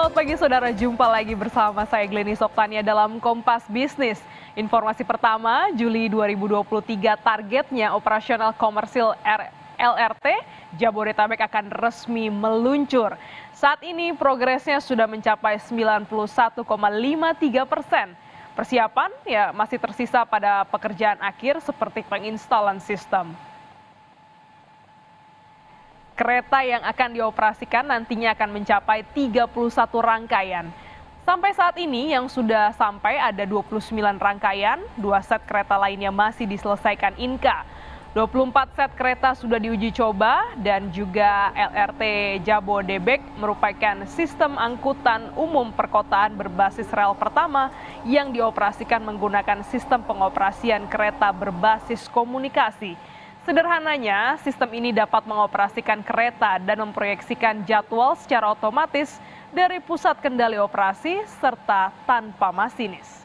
Selamat pagi saudara, jumpa lagi bersama saya Glenis Oktania dalam Kompas Bisnis. Informasi pertama, Juli 2023 targetnya operasional komersil LRT Jabodetabek akan resmi meluncur. Saat ini progresnya sudah mencapai 91,53%. Persiapan ya masih tersisa pada pekerjaan akhir seperti penginstalan sistem. Kereta yang akan dioperasikan nantinya akan mencapai 31 rangkaian. Sampai saat ini yang sudah sampai ada 29 rangkaian, 2 set kereta lainnya masih diselesaikan Inka. 24 set kereta sudah diuji coba dan juga LRT Jabodebek merupakan sistem angkutan umum perkotaan berbasis rel pertama yang dioperasikan menggunakan sistem pengoperasian kereta berbasis komunikasi. Sederhananya, sistem ini dapat mengoperasikan kereta dan memproyeksikan jadwal secara otomatis dari pusat kendali operasi serta tanpa masinis.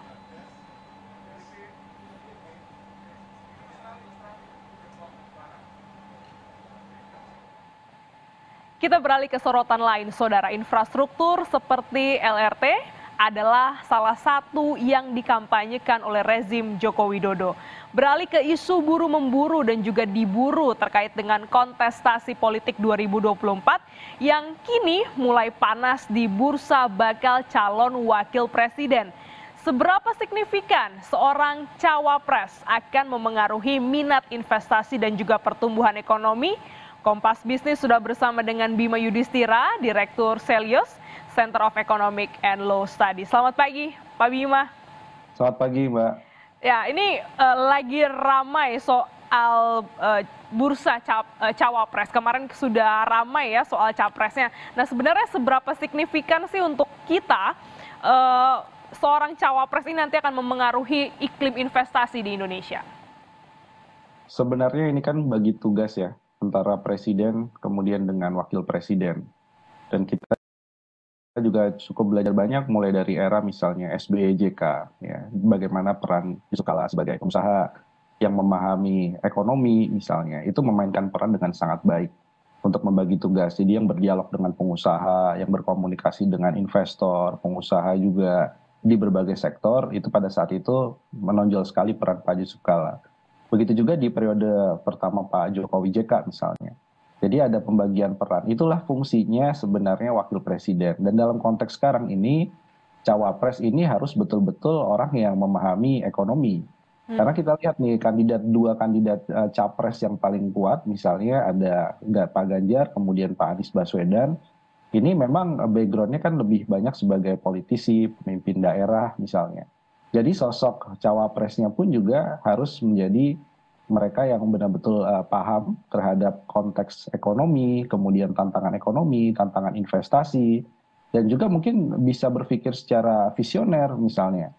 Kita beralih ke sorotan lain, saudara. Infrastruktur seperti LRT adalah salah satu yang dikampanyekan oleh rezim Joko Widodo. Beralih ke isu buru-memburu dan juga diburu terkait dengan kontestasi politik 2024 yang kini mulai panas di bursa bakal calon wakil presiden. Seberapa signifikan seorang cawapres akan memengaruhi minat investasi dan juga pertumbuhan ekonomi? Kompas Bisnis sudah bersama dengan Bima Yudhistira, Direktur Selios, Center of Economic and Law Studies. Selamat pagi, Pak Bima. Selamat pagi, Mbak. Ya, ini lagi ramai soal bursa cawapres. Kemarin sudah ramai ya soal capresnya. Nah, sebenarnya seberapa signifikan sih untuk kita seorang cawapres ini nanti akan memengaruhi iklim investasi di Indonesia? Sebenarnya ini kan bagi tugas ya antara presiden kemudian dengan wakil presiden. Dan kita juga cukup belajar banyak mulai dari era misalnya SBY JK, ya, bagaimana peran Yusuf Kala sebagai pengusaha yang memahami ekonomi misalnya, itu memainkan peran dengan sangat baik untuk membagi tugas. Jadi yang berdialog dengan pengusaha, yang berkomunikasi dengan investor, pengusaha juga di berbagai sektor, itu pada saat itu menonjol sekali peran Pak Yusuf Kala. Begitu juga di periode pertama Pak Jokowi JK misalnya. Jadi ada pembagian peran. Itulah fungsinya sebenarnya wakil presiden. Dan dalam konteks sekarang ini, cawapres ini harus betul-betul orang yang memahami ekonomi. Karena kita lihat nih dua kandidat capres yang paling kuat, misalnya ada Pak Ganjar, kemudian Pak Anies Baswedan. Ini memang backgroundnya kan lebih banyak sebagai politisi, pemimpin daerah misalnya. Jadi sosok cawapresnya pun juga harus menjadi mereka yang benar-betul paham terhadap konteks ekonomi, kemudian tantangan ekonomi, tantangan investasi, dan juga mungkin bisa berpikir secara visioner misalnya.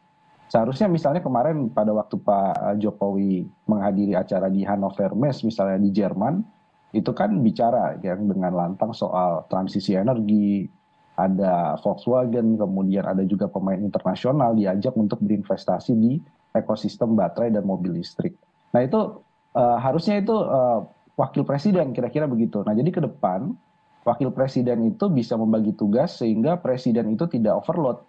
Seharusnya misalnya kemarin pada waktu Pak Jokowi menghadiri acara di Hannover Messe misalnya di Jerman, itu kan bicara yang dengan lantang soal transisi energi, ada Volkswagen, kemudian ada juga pemain internasional diajak untuk berinvestasi di ekosistem baterai dan mobil listrik. Nah itu harusnya itu wakil presiden kira-kira begitu. Nah jadi ke depan wakil presiden itu bisa membagi tugas sehingga presiden itu tidak overload.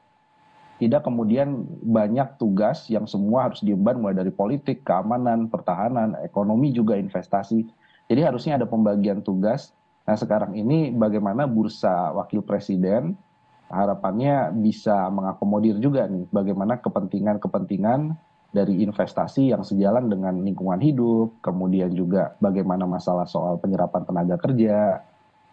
Tidak kemudian banyak tugas yang semua harus diemban mulai dari politik, keamanan, pertahanan, ekonomi juga investasi. Jadi harusnya ada pembagian tugas. Nah sekarang ini bagaimana bursa wakil presiden harapannya bisa mengakomodir juga nih bagaimana kepentingan-kepentingan dari investasi yang sejalan dengan lingkungan hidup, kemudian juga bagaimana masalah soal penyerapan tenaga kerja.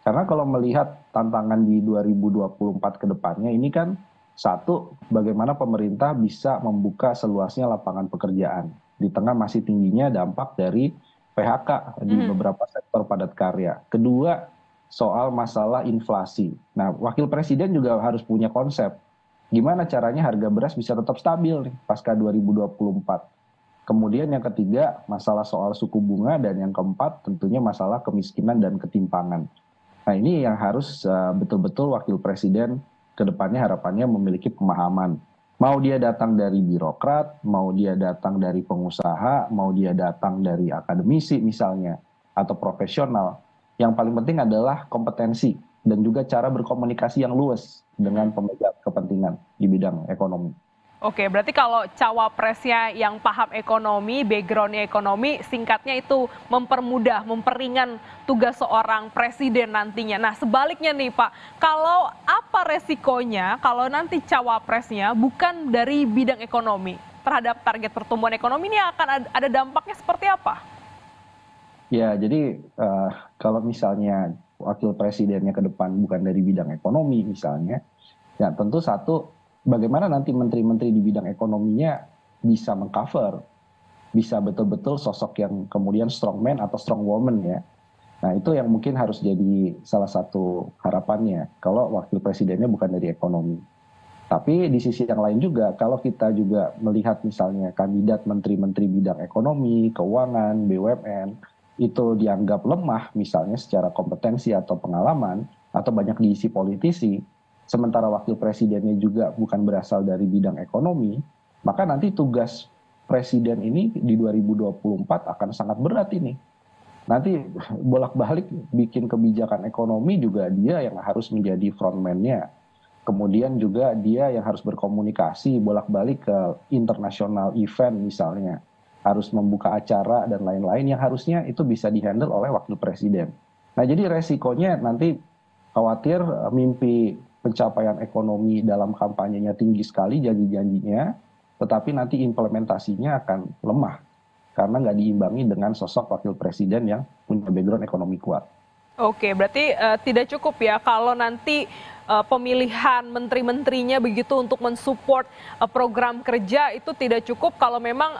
Karena kalau melihat tantangan di 2024 ke depannya ini kan satu, bagaimana pemerintah bisa membuka seluasnya lapangan pekerjaan di tengah masih tingginya dampak dari PHK di beberapa sektor padat karya. Kedua, soal masalah inflasi. Nah, wakil presiden juga harus punya konsep. Gimana caranya harga beras bisa tetap stabil nih pasca 2024. Kemudian yang ketiga, masalah soal suku bunga, dan yang keempat tentunya masalah kemiskinan dan ketimpangan. Nah, ini yang harus betul-betul wakil presiden ke depannya harapannya memiliki pemahaman. Mau dia datang dari birokrat, mau dia datang dari pengusaha, mau dia datang dari akademisi misalnya, atau profesional. Yang paling penting adalah kompetensi. dan juga cara berkomunikasi yang luas dengan pemegang kepentingan di bidang ekonomi. Oke, berarti kalau cawapresnya yang paham ekonomi, backgroundnya ekonomi, singkatnya itu mempermudah, memperingan tugas seorang presiden nantinya. Nah, sebaliknya nih Pak, kalau apa resikonya kalau nanti cawapresnya bukan dari bidang ekonomi terhadap target pertumbuhan ekonomi, ini akan ada dampaknya seperti apa? Ya, jadi kalau misalnya wakil presidennya ke depan bukan dari bidang ekonomi misalnya, ya tentu satu, bagaimana nanti menteri-menteri di bidang ekonominya bisa mengcover, bisa betul-betul sosok yang kemudian strongman atau strong woman ya. Nah itu yang mungkin harus jadi salah satu harapannya kalau wakil presidennya bukan dari ekonomi. Tapi di sisi yang lain juga, kalau kita juga melihat misalnya kandidat menteri-menteri bidang ekonomi, keuangan, BUMN, itu dianggap lemah misalnya secara kompetensi atau pengalaman, atau banyak diisi politisi, sementara wakil presidennya juga bukan berasal dari bidang ekonomi, maka nanti tugas presiden ini di 2024 akan sangat berat ini. Nanti bolak-balik bikin kebijakan ekonomi juga dia yang harus menjadi frontman-nya. Kemudian juga dia yang harus berkomunikasi bolak-balik ke internasional event misalnya. Harus membuka acara dan lain-lain yang harusnya itu bisa dihandle oleh wakil presiden. Nah jadi resikonya nanti khawatir mimpi pencapaian ekonomi dalam kampanyenya tinggi sekali janji-janjinya, tetapi nanti implementasinya akan lemah karena nggak diimbangi dengan sosok wakil presiden yang punya background ekonomi kuat. Oke, berarti tidak cukup ya kalau nanti pemilihan menteri-menterinya begitu untuk mensupport program kerja itu tidak cukup kalau memang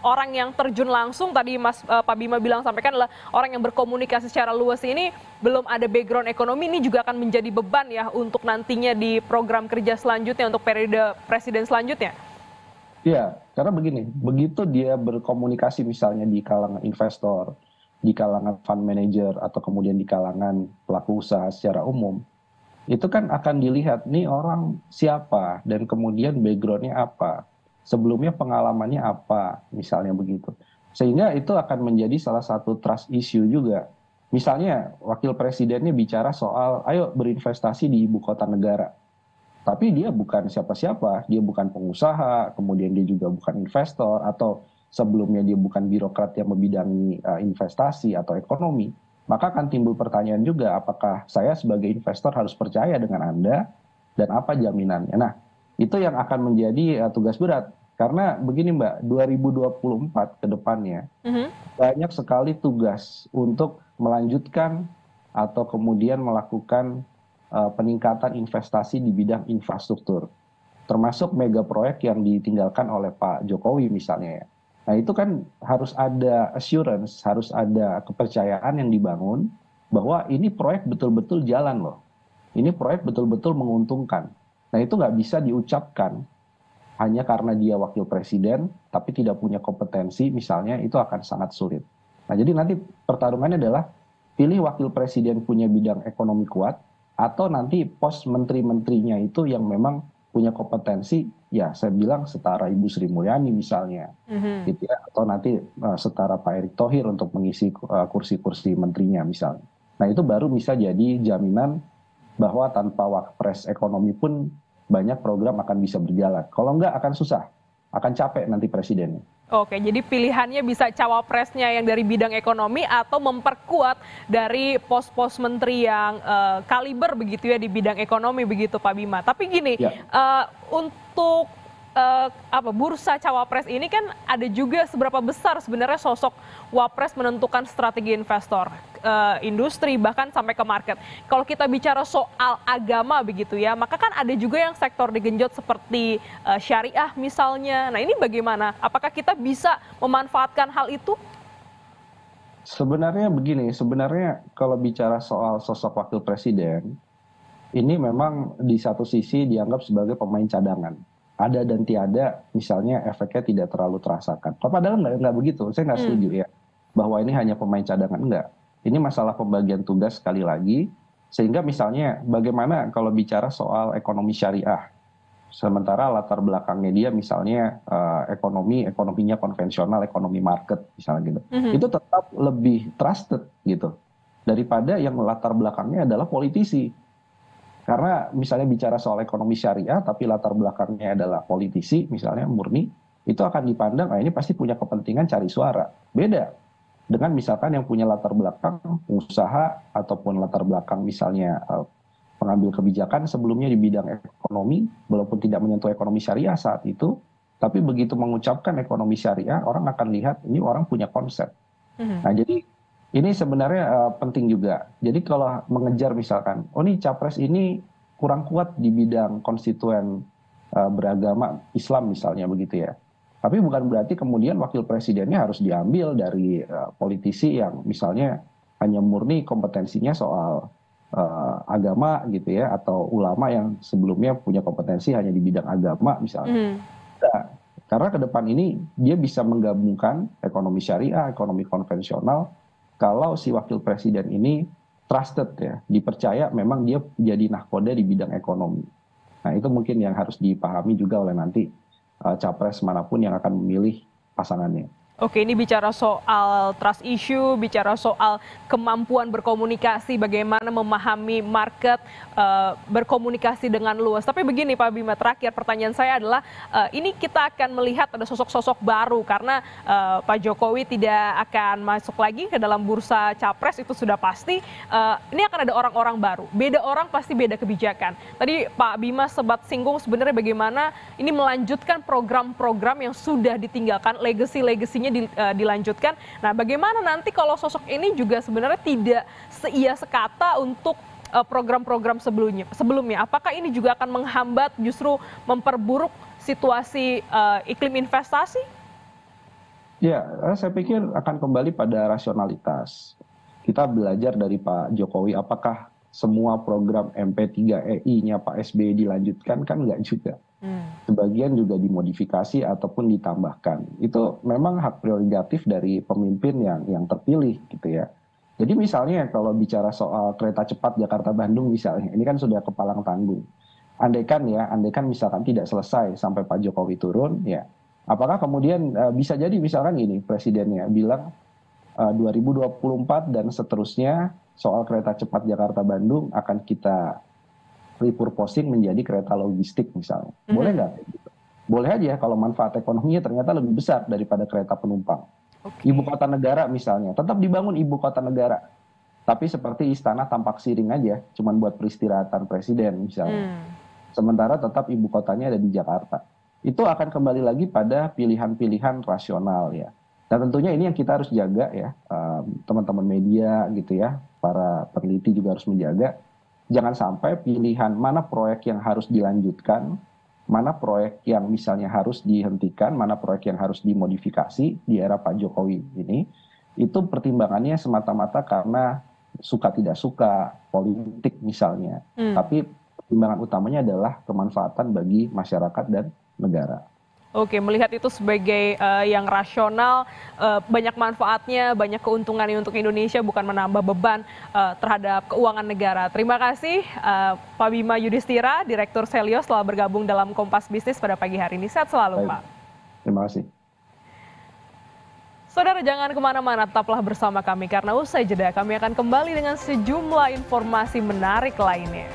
orang yang terjun langsung tadi Pak Bima bilang sampaikan adalah orang yang berkomunikasi secara luas ini belum ada background ekonomi, ini juga akan menjadi beban ya untuk nantinya di program kerja selanjutnya untuk periode presiden selanjutnya. Iya, karena begini, begitu dia berkomunikasi misalnya di kalangan investor, di kalangan fund manager, atau kemudian di kalangan pelaku usaha secara umum, itu kan akan dilihat nih orang siapa dan kemudian backgroundnya apa, sebelumnya pengalamannya apa, misalnya begitu. Sehingga itu akan menjadi salah satu trust issue juga. Misalnya wakil presidennya bicara soal ayo berinvestasi di ibu kota negara. Tapi dia bukan siapa-siapa, dia bukan pengusaha, kemudian dia juga bukan investor, atau sebelumnya dia bukan birokrat yang membidangi investasi atau ekonomi, maka akan timbul pertanyaan juga, apakah saya sebagai investor harus percaya dengan Anda, dan apa jaminannya. Nah, itu yang akan menjadi tugas berat. Karena begini Mbak, 2024 ke depannya, banyak sekali tugas untuk melanjutkan atau kemudian melakukan peningkatan investasi di bidang infrastruktur, termasuk mega proyek yang ditinggalkan oleh Pak Jokowi misalnya ya. Nah itu kan harus ada assurance, harus ada kepercayaan yang dibangun bahwa ini proyek betul-betul jalan loh. Ini proyek betul-betul menguntungkan. Nah itu nggak bisa diucapkan hanya karena dia wakil presiden, tapi tidak punya kompetensi misalnya, itu akan sangat sulit. Nah jadi nanti pertarungannya adalah pilih wakil presiden punya bidang ekonomi kuat, atau nanti pos menteri-menterinya itu yang memang punya kompetensi, ya saya bilang setara Ibu Sri Mulyani misalnya, gitu ya, atau nanti setara Pak Erick Thohir untuk mengisi kursi-kursi menterinya misalnya. Nah itu baru bisa jadi jaminan bahwa tanpa wapres ekonomi pun banyak program akan bisa berjalan. Kalau enggak akan susah, akan capek nanti presidennya. Oke, jadi pilihannya bisa cawapresnya yang dari bidang ekonomi atau memperkuat dari pos-pos menteri yang kaliber begitu ya di bidang ekonomi begitu Pak Bima. Tapi gini, Ya. Untuk bursa cawapres ini kan ada juga seberapa besar sebenarnya sosok wapres menentukan strategi investor, industri bahkan sampai ke market. Kalau kita bicara soal agama begitu ya, maka kan ada juga yang sektor digenjot seperti syariah misalnya. Nah ini bagaimana? Apakah kita bisa memanfaatkan hal itu? Sebenarnya begini, sebenarnya kalau bicara soal sosok wakil presiden, ini memang di satu sisi dianggap sebagai pemain cadangan. Ada dan tiada, misalnya efeknya tidak terlalu terasakan. Padahal nggak begitu, saya nggak setuju ya. Bahwa ini hanya pemain cadangan, enggak. Ini masalah pembagian tugas sekali lagi, sehingga misalnya bagaimana kalau bicara soal ekonomi syariah. Sementara latar belakangnya dia misalnya ekonominya konvensional, ekonomi market misalnya gitu. Itu tetap lebih trusted gitu. daripada yang latar belakangnya adalah politisi. Karena misalnya bicara soal ekonomi syariah, tapi latar belakangnya adalah politisi, misalnya murni, itu akan dipandang, ini pasti punya kepentingan cari suara. Beda dengan misalkan yang punya latar belakang usaha ataupun latar belakang misalnya pengambil kebijakan sebelumnya di bidang ekonomi, walaupun tidak menyentuh ekonomi syariah saat itu, tapi begitu mengucapkan ekonomi syariah, orang akan lihat ini orang punya konsep. Nah, jadi ini sebenarnya penting juga. Jadi kalau mengejar misalkan, ini capres ini kurang kuat di bidang konstituen beragama Islam misalnya begitu ya. Tapi bukan berarti kemudian wakil presidennya harus diambil dari politisi yang misalnya hanya murni kompetensinya soal agama gitu ya, atau ulama yang sebelumnya punya kompetensi hanya di bidang agama misalnya. Nah, karena ke depan ini dia bisa menggabungkan ekonomi syariah, ekonomi konvensional, kalau si wakil presiden ini trusted ya, dipercaya memang dia jadi nahkoda di bidang ekonomi. Nah, itu mungkin yang harus dipahami juga oleh nanti capres manapun yang akan memilih pasangannya. Oke, ini bicara soal trust issue, bicara soal kemampuan berkomunikasi, bagaimana memahami market, berkomunikasi dengan luas. Tapi begini Pak Bima, terakhir pertanyaan saya adalah, ini kita akan melihat ada sosok-sosok baru karena Pak Jokowi tidak akan masuk lagi ke dalam bursa capres, itu sudah pasti. Ini akan ada orang-orang baru, beda orang pasti beda kebijakan. Tadi Pak Bima sempat singgung sebenarnya bagaimana ini melanjutkan program-program yang sudah ditinggalkan, legacy-legasinya dilanjutkan. Nah, bagaimana nanti kalau sosok ini juga sebenarnya tidak seia sekata untuk program-program sebelumnya? Apakah ini juga akan menghambat, justru memperburuk situasi iklim investasi? Ya, saya pikir akan kembali pada rasionalitas. Kita belajar dari Pak Jokowi, apakah semua program MP3EI-nya Pak SBY dilanjutkan? Kan enggak juga. Sebagian juga dimodifikasi ataupun ditambahkan. Itu memang hak prerogatif dari pemimpin yang terpilih gitu ya. Jadi misalnya kalau bicara soal kereta cepat Jakarta-Bandung misalnya, ini kan sudah kepalang tanggung. Andaikan misalkan tidak selesai sampai Pak Jokowi turun, ya apakah kemudian bisa jadi misalkan gini, presidennya bilang 2024 dan seterusnya soal kereta cepat Jakarta-Bandung akan kita repurposing menjadi kereta logistik misalnya. Boleh nggak? Boleh aja kalau manfaat ekonominya ternyata lebih besar daripada kereta penumpang. Ibu kota negara misalnya, tetap dibangun ibu kota negara. Tapi seperti istana tampak siring aja, cuman buat peristirahatan presiden misalnya. Sementara tetap ibu kotanya ada di Jakarta. Itu akan kembali lagi pada pilihan-pilihan rasional ya. Dan tentunya ini yang kita harus jaga ya, teman-teman media gitu ya, para peneliti juga harus menjaga. Jangan sampai pilihan mana proyek yang harus dilanjutkan, mana proyek yang misalnya harus dihentikan, mana proyek yang harus dimodifikasi di era Pak Jokowi ini, itu pertimbangannya semata-mata karena suka tidak suka politik misalnya. Tapi pertimbangan utamanya adalah kemanfaatan bagi masyarakat dan negara. Oke, melihat itu sebagai yang rasional, banyak manfaatnya, banyak keuntungannya untuk Indonesia, bukan menambah beban terhadap keuangan negara. Terima kasih Pak Bima Yudhistira, Direktur Selios, telah bergabung dalam Kompas Bisnis pada pagi hari ini. Sehat selalu, Pak. Terima kasih. Saudara, jangan kemana-mana, tetaplah bersama kami karena usai jeda kami akan kembali dengan sejumlah informasi menarik lainnya.